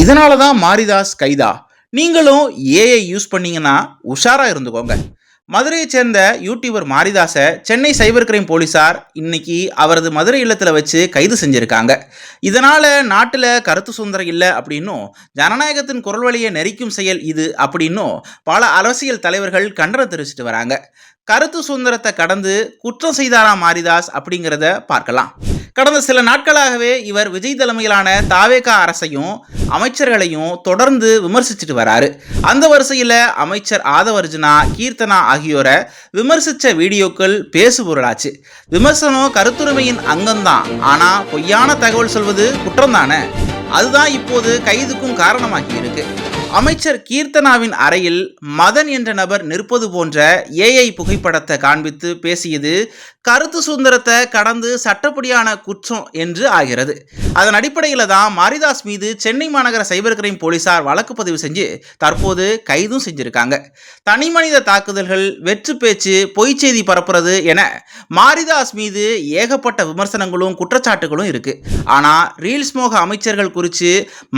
இதனால தான் மாரிதாஸ் கைதா. நீங்களும் ஏஐ யூஸ் பண்ணீங்கன்னா உஷாரா இருந்துக்கோங்க. மதுரையை சேர்ந்த யூடியூபர் மாரிதாஸை சென்னை சைபர் கிரைம் போலீசார் இன்னைக்கு அவரது மதுரை இல்லத்தில் வச்சு கைது செஞ்சிருக்காங்க. இதனால நாட்டில் கருத்து சுதந்திரம் இல்லை அப்படின்னும், ஜனநாயகத்தின் குரல் வழியை நெரிக்கும் செயல் இது அப்படின்னும் பல அரசியல் தலைவர்கள் கண்டனம் தெரிவிச்சிட்டு வராங்க. கருத்து சுதந்திரத்தை கடந்து குற்றம் செய்தாரா மாரிதாஸ் அப்படிங்கிறத பார்க்கலாம். கடந்த சில நாட்களாகவே இவர் விஜய் தலைமையிலான தாவேகா அரசையும் அமைச்சர்களையும் தொடர்ந்து விமர்சிச்சுட்டு வராரு. அந்த வரிசையில் அமைச்சர் ஆதவர்ஜுனா, கீர்த்தனா ஆகியோரை விமர்சித்த வீடியோக்கள் பேசுபொருளாச்சு. விமர்சனம் கருத்துரிமையின் அங்கம்தான், ஆனால் பொய்யான தகவல் சொல்வது குற்றம் தானே. அதுதான் இப்போது கைதுக்கும் காரணமாகி இருக்கு. அமைச்சர் கீர்த்தனாவின் அறையில் மதன் என்ற நபர் நிற்பது போன்ற ஏஐ புகைப்படத்தை காண்பித்து பேசியது கருத்து சுதந்திரத்தை கடந்து சட்டப்படியான குற்றம் என்று ஆகிறது. அதன் அடிப்படையில் தான் மாரிதாஸ் மீது சென்னை மாநகர சைபர் கிரைம் போலீசார் வழக்கு பதிவு செஞ்சு தற்போது கைதும் செஞ்சிருக்காங்க. தனி மனித தாக்குதல்கள், வெற்று பேச்சு, பொய் செய்தி பரப்புறது என மாரிதாஸ் மீது ஏகப்பட்ட விமர்சனங்களும் குற்றச்சாட்டுகளும் இருக்கு. ஆனால் ரீல்ஸ் மோக அமைச்சர்கள் குறித்து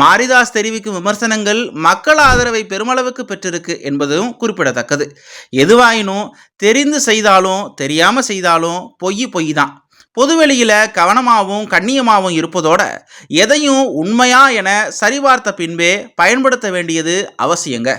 மாரிதாஸ் தெரிவிக்கும் விமர்சனங்கள் மக்கள் ஆதரவை பெருமளவுக்கு பெற்றிருக்கு என்பதும் குறிப்பிடத்தக்கது. எதுவாயினும் தெரிந்து செய்தாலும் தெரியாம செய்தாலும் பொய் தான். பொதுவெளியில கவனமாகவும் கண்ணியமாகவும் இருப்பதோட எதையும் உண்மையா என சரிபார்த்த பின்பே பயன்படுத்த வேண்டியது அவசியங்க.